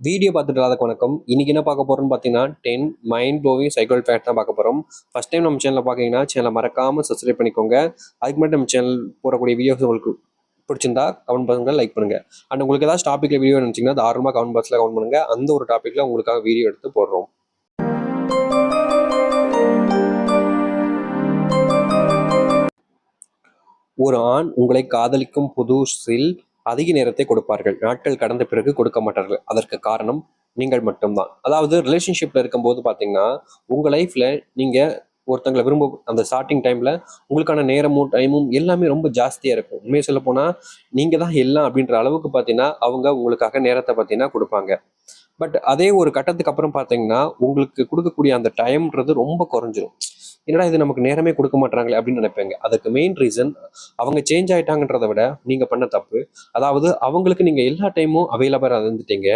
Video பார்த்துட்டு இல்லாத வணக்கம். இன்னைக்கு என்ன பார்க்க போறோம்னு பார்த்தீங்கன்னா 10 மைண்ட் ப்ளோவிங் சைக்காலஜி ஃபேக்ட் தான் பார்க்க போறோம். ஃபர்ஸ்ட் டைம் நம்ம சேனலை பார்க்கீங்கன்னா சேனலை மறக்காம சப்ஸ்கிரைப் பண்ணிக்கோங்க. அதுக்கு மட்டும் நம்ம சேனல் போடக்கூடிய வீடியோஸ் உங்களுக்கு பிடிச்சிருந்தா கமெண்ட் பண்ணுங்க, லைக் பண்ணுங்க. அண்ட் உங்களுக்கு ஏதாவது டாப்பிக்ல வீடியோ நினைச்சீங்கன்னா தாராளமாக கமெண்ட் பாக்ஸ்ல கமெண்ட் பண்ணுங்க. அந்த ஒரு டாப்பிக்ல உங்களுக்காக வீடியோ எடுத்து போடுறோம். ஒரு ஆண் உங்களை காதலிக்கும் புதுசில் அதிக நேரத்தை கொடுப்பார்கள். நாட்கள் கடந்த பிறகு கொடுக்க மாட்டார்கள். அதற்கு காரணம் நீங்கள் மட்டும்தான். அதாவது ரிலேஷன்ஷிப்ல இருக்கும்போது பார்த்தீங்கன்னா, உங்க லைஃப்ல நீங்க ஒருத்தங்களை விரும்ப அந்த ஸ்டார்டிங் டைம்ல உங்களுக்கான நேரமும் டைமும் எல்லாமே ரொம்ப ஜாஸ்தியா இருக்கும். உண்மையை சொல்ல போனா நீங்க தான் எல்லாம் அப்படின்ற அளவுக்கு பார்த்தீங்கன்னா அவங்க உங்களுக்காக நேரத்தை பார்த்தீங்கன்னா கொடுப்பாங்க. பட் அதே ஒரு கட்டத்துக்கு அப்புறம் பார்த்தீங்கன்னா உங்களுக்கு கொடுக்கக்கூடிய அந்த டைம்ன்றது ரொம்ப குறைஞ்சிரும். என்னடா இது நமக்கு நேரமே கொடுக்க மாட்டாங்களே அப்படின்னு நினைப்பேங்க. அதுக்கு மெயின் ரீசன் அவங்க சேஞ்ச் ஆயிட்டாங்கன்றதை விட நீங்க பண்ண தப்பு. அதாவது அவங்களுக்கு நீங்க எல்லா டைமும் அவைலபிளா இருந்துட்டீங்க.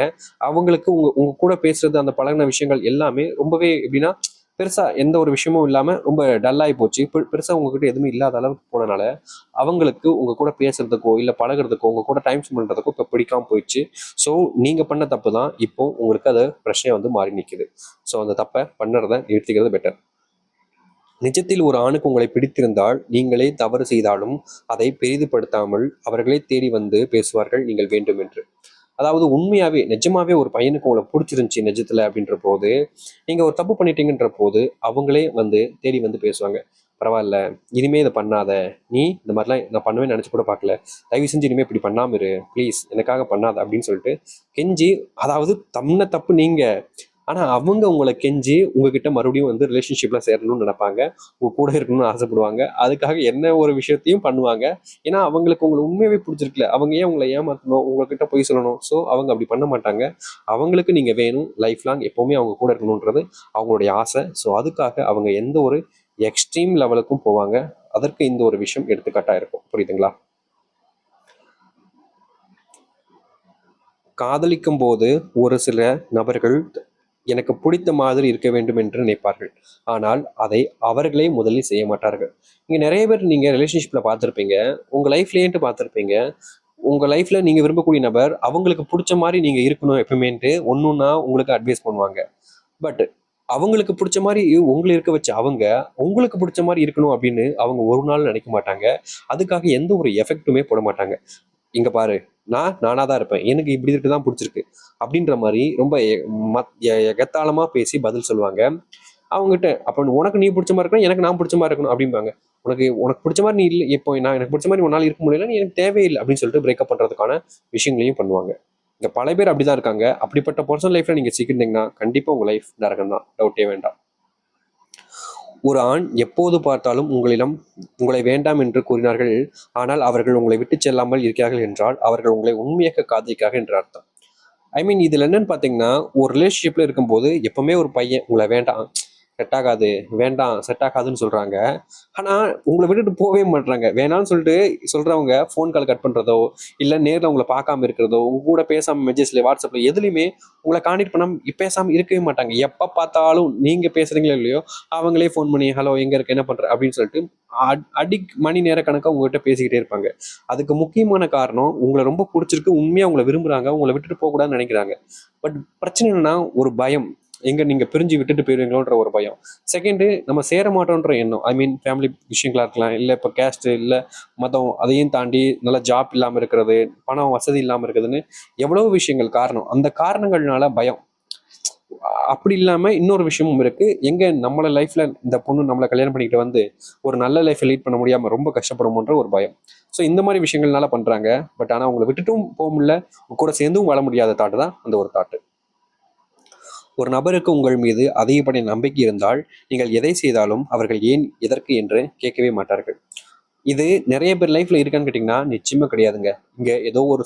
அவங்களுக்கு உங்க உங்க கூட பேசுறது அந்த பழகின விஷயங்கள் எல்லாமே ரொம்பவே எப்படின்னா பெருசா எந்த ஒரு விஷயமும் இல்லாம ரொம்ப டல்லாகி போச்சு. பெருசா உங்ககிட்ட எதுவுமே இல்லாத அளவுக்கு போனனால அவங்களுக்கு உங்க கூட பேசுறதுக்கோ இல்ல பழகுறதுக்கோ உங்க கூட டைம் ஸ்பெண்ட் பண்றதுக்கோ இப்போ பிடிக்காம போயிடுச்சு. ஸோ நீங்க பண்ண தப்பு தான் இப்போ உங்களுக்கு அது பிரச்சனையை வந்து மாறி நிற்குது. ஸோ அந்த தப்பை பண்ணுறதை நிறுத்திக்கிறது பெட்டர். நிஜத்தில் ஒரு ஆணுக்கு உங்களை பிடித்திருந்தால் நீங்களே தவறு செய்தாலும் அதை பெரிதுபடுத்தாமல் அவர்களே தேடி வந்து பேசுவார்கள் நீங்கள் வேண்டும் என்று. அதாவது உண்மையாவே நிஜமாவே ஒரு பையனுக்கு உங்களை பிடிச்சிருந்துச்சி நிஜத்துல அப்படின்ற போது நீங்க ஒரு தப்பு பண்ணிட்டீங்கன்ற போது அவங்களே வந்து தேடி வந்து பேசுவாங்க. பரவாயில்ல, இனிமே இதை பண்ணாத, நீ இந்த மாதிரிலாம் நான் பண்ணுவேன்னு நினைச்சு கூட பார்க்கல, தயவு செஞ்சு இனிமே இப்படி பண்ணாம இரு ப்ளீஸ், எனக்காக பண்ணாத அப்படின்னு சொல்லிட்டு கெஞ்சி, அதாவது தம்ன தப்பு நீங்க, ஆனா அவங்க உங்களை கெஞ்சி உங்ககிட்ட மறுபடியும் வந்து ரிலேஷன்ஷிப்ல சேரணும்னு நினைப்பாங்க. உங்க கூட இருக்கணும்னு ஆசைப்படுவாங்க. அதுக்காக என்ன ஒரு விஷயத்தையும் பண்ணுவாங்க. ஏன்னா அவங்களுக்கு உங்களை உண்மையாவே பிடிச்சிருக்குல, அவங்க ஏன் உங்களை ஏமாத்தணும், உங்ககிட்ட போய் சொல்லணும். ஸோ அவங்க அப்படி பண்ண மாட்டாங்க. அவங்களுக்கு நீங்க வேணும், லைஃப் லாங் எப்பவுமே அவங்க கூட இருக்கணுன்றது அவங்களுடைய ஆசை. ஸோ அதுக்காக அவங்க எந்த ஒரு எக்ஸ்ட்ரீம் லெவலுக்கும் போவாங்க. அதற்கு இந்த ஒரு விஷயம் எடுத்துக்காட்டா இருக்கும். புரியுதுங்களா? காதலிக்கும் போது ஒரு சில நபர்கள் எனக்கு பிடித்த மாதிரி இருக்க வேண்டும் என்று நினைப்பார்கள். ஆனால் அதை அவர்களே முதலில் செய்ய மாட்டார்கள். இங்க நிறைய பேர் நீங்க ரிலேஷன்ஷிப்ல பார்த்துருப்பீங்க. உங்க லைஃப்லயேன்ட்டு பார்த்துருப்பீங்க. உங்க லைஃப்ல நீங்க விரும்பக்கூடிய நபர் அவங்களுக்கு பிடிச்ச மாதிரி நீங்க இருக்கணும் எப்பவுமேன்ட்டு ஒன்னொன்னா உங்களுக்கு அட்வைஸ் பண்ணுவாங்க. பட் அவங்களுக்கு பிடிச்ச மாதிரி உங்களை இருக்க வச்ச அவங்க உங்களுக்கு பிடிச்ச மாதிரி இருக்கணும் அப்படின்னு அவங்க ஒரு நாள் நினைக்க மாட்டாங்க. அதுக்காக எந்த ஒரு எஃபெக்ட்டுமே போட மாட்டாங்க. இங்க பாரு, நான் நானா தான் இருப்பேன், எனக்கு இப்படி இருக்கு தான் பிடிச்சிருக்கு அப்படின்ற மாதிரி ரொம்ப எகத்தாளமா பேசி பதில் சொல்லுவாங்க. அவங்ககிட்ட அப்ப உனக்கு நீ பிடிச்ச மாதிரி இருக்கணும், எனக்கு நான் பிடிச்ச மாதிரி இருக்கணும் அப்படிம்பாங்க. உனக்கு உனக்கு பிடிச்ச மாதிரி நீ இல்லை, இப்போ நான் எனக்கு பிடிச்ச மாதிரி உன்னால இருக்க முடியல, நீ எனக்கு தேவையில்லை அப்படின்னு சொல்லிட்டு பிரேக்கப் பண்றதுக்கான விஷயங்களையும் பண்ணுவாங்க. இங்க பல பேர் அப்படிதான் இருக்காங்க. அப்படிப்பட்ட பர்சனல் லைஃப்ல நீங்க சிக்கிருந்தீங்கன்னா கண்டிப்பா உங்க லைஃப் நரகம் தான், டவுட்டே வேண்டாம். ஒரு ஆண் எப்போது பார்த்தாலும் உங்களை வேண்டாம் என்று கூறினார்கள். ஆனால் அவர்கள் உங்களை விட்டு செல்லாமல் இருக்கிறார்கள் என்றால் அவர்கள் உங்களை உண்மையாக காதலிக்கிறார்கள் என்று அர்த்தம். ஐ மீன் இதுல என்னன்னு பாத்தீங்கன்னா, ஒரு ரிலேஷன்ஷிப்ல இருக்கும்போது எப்பவுமே ஒரு பையன் உங்களை வேண்டாம், செட் ஆகாது, வேண்டாம், செட் ஆகாதுன்னு சொல்றாங்க. ஆனா உங்களை விட்டுட்டு போவே மாட்றாங்க. வேணாம்னு சொல்லிட்டு சொல்றவங்க ஃபோன் கால் கட் பண்றதோ, இல்ல நேர்ல உங்களை பார்க்காம இருக்கிறதோ, உங்க கூட பேசாம மெசேஜ்ல வாட்ஸ்அப்ல எதுலையுமே உங்களை கான்டெக்ட் பண்ணாம பேசாம இருக்கவே மாட்டாங்க. எப்ப பார்த்தாலும் நீங்க பேசுறீங்களோ இல்லையோ அவங்களே ஃபோன் பண்ணி ஹலோ எங்க இருக்க, என்ன பண்ற அப்படின்னு சொல்லிட்டு அடி மணி நேர கணக்கா உங்ககிட்ட பேசிக்கிட்டே இருப்பாங்க. அதுக்கு முக்கியமான காரணம் உங்களை ரொம்ப பிடிச்சிருக்கு, உண்மையா உங்களை விரும்புறாங்க, உங்களை விட்டுட்டு போக கூடாதுன்னு நினைக்கிறாங்க. பட் பிரச்சனை என்னன்னா ஒரு பயம், எங்க நீங்க பிரிஞ்சு விட்டுட்டு போயிருவீங்களோன்ற ஒரு பயம். செகண்டு நம்ம சேர மாட்டோன்ற எண்ணம். ஐ மீன் ஃபேமிலி விஷயங்களா இருக்கலாம், இல்லை இப்போ கேஸ்ட், இல்லை மதம், அதையும் தாண்டி நல்ல ஜாப் இல்லாமல் இருக்கிறது, பணம் வசதி இல்லாமல் இருக்குதுன்னு எவ்வளவு விஷயங்கள் காரணம். அந்த காரணங்கள்னால பயம். அப்படி இல்லாம இன்னொரு விஷயமும் இருக்கு. எங்க நம்மள லைஃப்ல இந்த பொண்ணு நம்மளை கல்யாணம் பண்ணிக்கிட்டு வந்து ஒரு நல்ல லைஃப்பை லீட் பண்ண முடியாம ரொம்ப கஷ்டப்படுமோன்ற ஒரு பயம். ஸோ இந்த மாதிரி விஷயங்கள்னால பண்றாங்க. பட் ஆனா உங்களை விட்டுட்டும் போக முடியல, கூட சேர்ந்தும் வாழ முடியாத தாட்டு தான் அந்த ஒரு தாட்டு. ஒரு நபருக்கு உங்கள் மீது அதிகப்படி நம்பிக்கை இருந்தால் நீங்கள் எதை செய்தாலும் அவர்கள் ஏன், எதற்கு என்று கேட்கவே மாட்டார்கள். இது நிறைய பேர் லைஃப்ல இருக்கான்னு கேட்டிங்கன்னா நிச்சயமா கிடையாதுங்க. இங்க ஏதோ ஒரு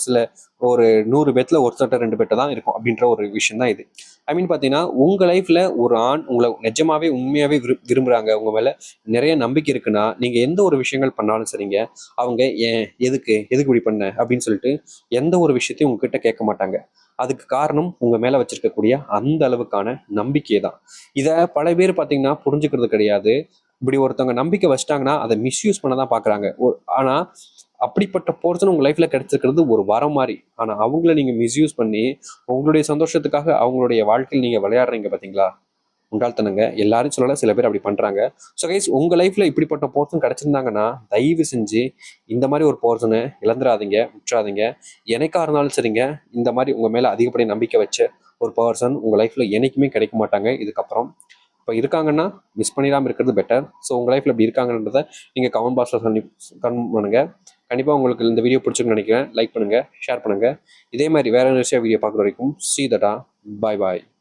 100 பேத்துல ஒருத்தட்ட 2 பேர்ட்ட தான் இருக்கும் அப்படின்ற ஒரு விஷயம் தான் இது. ஐ மீன் பார்த்தீங்கன்னா உங்க லைஃப்ல ஒரு ஆண் உங்களை நிஜமாவே உண்மையாவே விரும்புறாங்க, உங்க மேல நிறைய நம்பிக்கை இருக்குன்னா நீங்க எந்த ஒரு விஷயங்கள் பண்ணாலும் சரிங்க, அவங்க ஏன், எதுக்கு எதுக்கு இப்படி பண்ண அப்படின்னு சொல்லிட்டு எந்த ஒரு விஷயத்தையும் உங்ககிட்ட கேட்க மாட்டாங்க. அதுக்கு காரணம் உங்க மேல வச்சிருக்கக்கூடிய அந்த அளவுக்கான நம்பிக்கை தான். இதை பல பேர் பார்த்தீங்கன்னா புரிஞ்சுக்கிறது கிடையாது. இப்படி ஒருத்தவங்க நம்பிக்கை வச்சிட்டாங்கன்னா அதை மிஸ்யூஸ் பண்ண தான் பார்க்குறாங்க. ஆனால் அப்படிப்பட்ட பர்சன் உங்கள் லைஃப்பில் கிடைச்சிருக்கிறது ஒரு வரம் மாதிரி. ஆனால் அவங்கள நீங்கள் மிஸ்யூஸ் பண்ணி உங்களுடைய சந்தோஷத்துக்காக அவங்களுடைய வாழ்க்கையில் நீங்கள் விளையாடுறீங்க பார்த்தீங்களா? முட்டாள்தனங்க. எல்லாரும் சொல்லல, சில பேர் அப்படி பண்றாங்க. ஸோ கைஸ், உங்க லைஃப்ல இப்படிப்பட்ட பர்சன் கிடைச்சிருந்தாங்கன்னா, தயவு செஞ்சு இந்த மாதிரி ஒரு பர்சனை இழந்துராதீங்க, விட்டுறாதீங்க. எனக்கா இருந்தாலும் சரிங்க, இந்த மாதிரி உங்க மேல அதிகப்படி நம்பிக்கை வச்ச ஒரு பர்சன் உங்க லைஃப்ல என்னைக்குமே கிடைக்க மாட்டாங்க இதுக்கப்புறம். இப்போ இருக்காங்கன்னா மிஸ் பண்ணிடாம இருக்கிறது பெட்டர். ஸோ உங்க லைஃப்ல இப்படி இருக்காங்கன்றத நீங்க கமெண்ட் பாக்ஸ்ல கமெண்ட் பண்ணுங்க. கண்டிப்பா உங்களுக்கு இந்த வீடியோ பிடிச்சிருக்குன்னு நினைக்கிறேன். லைக் பண்ணுங்க, ஷேர் பண்ணுங்க. இதே மாதிரி வேற ஒரு விஷயம் வீடியோ பார்க்குற வரைக்கும் see you. Bye bye.